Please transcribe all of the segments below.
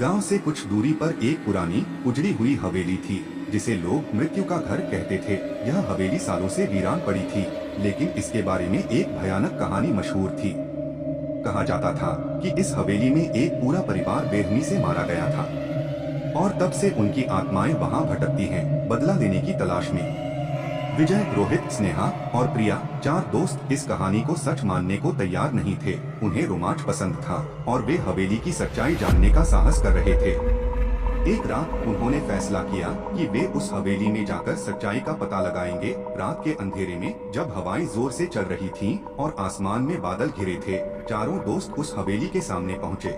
गांव से कुछ दूरी पर एक पुरानी उजड़ी हुई हवेली थी जिसे लोग मृत्यु का घर कहते थे। यह हवेली सालों से वीरान पड़ी थी, लेकिन इसके बारे में एक भयानक कहानी मशहूर थी। कहा जाता था कि इस हवेली में एक पूरा परिवार बेरहमी से मारा गया था और तब से उनकी आत्माएं वहां भटकती हैं, बदला लेने की तलाश में। विजय, रोहित, स्नेहा और प्रिया, चार दोस्त इस कहानी को सच मानने को तैयार नहीं थे। उन्हें रोमांच पसंद था और वे हवेली की सच्चाई जानने का साहस कर रहे थे। एक रात उन्होंने फैसला किया कि वे उस हवेली में जाकर सच्चाई का पता लगाएंगे। रात के अंधेरे में जब हवाएं जोर से चल रही थीं और आसमान में बादल घिरे थे, चारों दोस्त उस हवेली के सामने पहुंचे।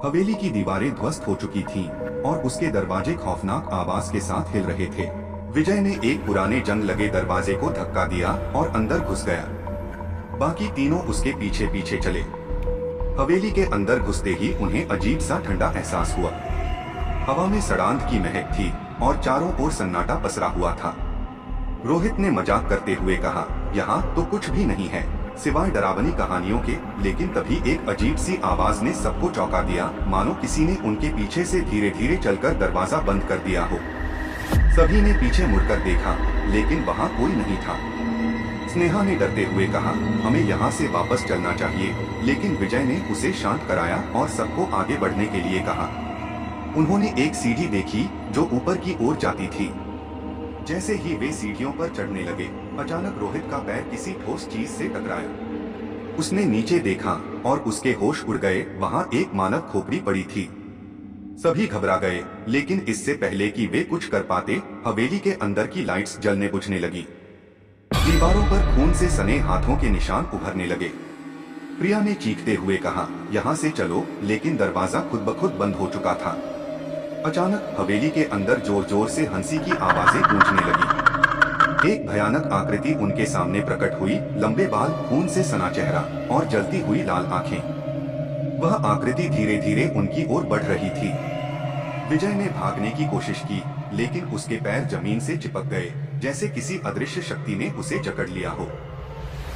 हवेली की दीवारें ध्वस्त हो चुकी थीं और उसके दरवाजे खौफनाक आवाज के साथ हिल रहे थे। विजय ने एक पुराने जंग लगे दरवाजे को धक्का दिया और अंदर घुस गया। बाकी तीनों उसके पीछे पीछे चले। हवेली के अंदर घुसते ही उन्हें अजीब सा ठंडा एहसास हुआ। हवा में सड़ांध की महक थी और चारों ओर सन्नाटा पसरा हुआ था। रोहित ने मजाक करते हुए कहा, यहाँ तो कुछ भी नहीं है सिवाय डरावनी कहानियों के। लेकिन तभी एक अजीब सी आवाज ने सबको चौंका दिया, मानो किसी ने उनके पीछे से धीरे धीरे चलकर दरवाजा बंद कर दिया हो। सभी ने पीछे मुड़कर देखा, लेकिन वहाँ कोई नहीं था। स्नेहा ने डरते हुए कहा, हमें यहाँ से वापस चलना चाहिए, लेकिन विजय ने उसे शांत कराया और सबको आगे बढ़ने के लिए कहा। उन्होंने एक सीढ़ी देखी जो ऊपर की ओर जाती थी। जैसे ही वे सीढ़ियों पर चढ़ने लगे, अचानक रोहित का पैर किसी ठोस चीज से टकराया। उसने नीचे देखा और उसके होश उड़ गए। वहाँ एक मानव खोपड़ी पड़ी थी। सभी घबरा गए, लेकिन इससे पहले कि वे कुछ कर पाते, हवेली के अंदर की लाइट्स जलने बुझने लगी। दीवारों पर खून से सने हाथों के निशान उभरने लगे। प्रिया ने चीखते हुए कहा, यहाँ से चलो, लेकिन दरवाजा खुद ब खुद बंद हो चुका था। अचानक हवेली के अंदर जोर जोर से हंसी की आवाजें गूंजने लगी। एक भयानक आकृति उनके सामने प्रकट हुई, लंबे बाल, खून से सना चेहरा और जलती हुई लाल आंखें। वह आकृति धीरे धीरे उनकी ओर बढ़ रही थी। विजय ने भागने की कोशिश की, लेकिन उसके पैर जमीन से चिपक गए, जैसे किसी अदृश्य शक्ति ने उसे जकड़ लिया हो।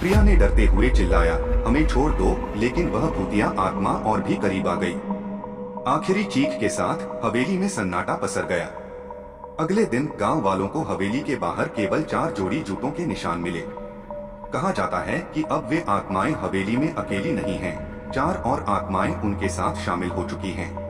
प्रिया ने डरते हुए चिल्लाया, हमें छोड़ दो, लेकिन वह भूतिया आत्मा और भी करीब आ गई। आखिरी चीख के साथ हवेली में सन्नाटा पसर गया। अगले दिन गांव वालों को हवेली के बाहर केवल 4 जोड़ी जूतों के निशान मिले। कहा जाता है कि अब वे आत्माएं हवेली में अकेली नहीं हैं, 4 और आत्माएं उनके साथ शामिल हो चुकी हैं।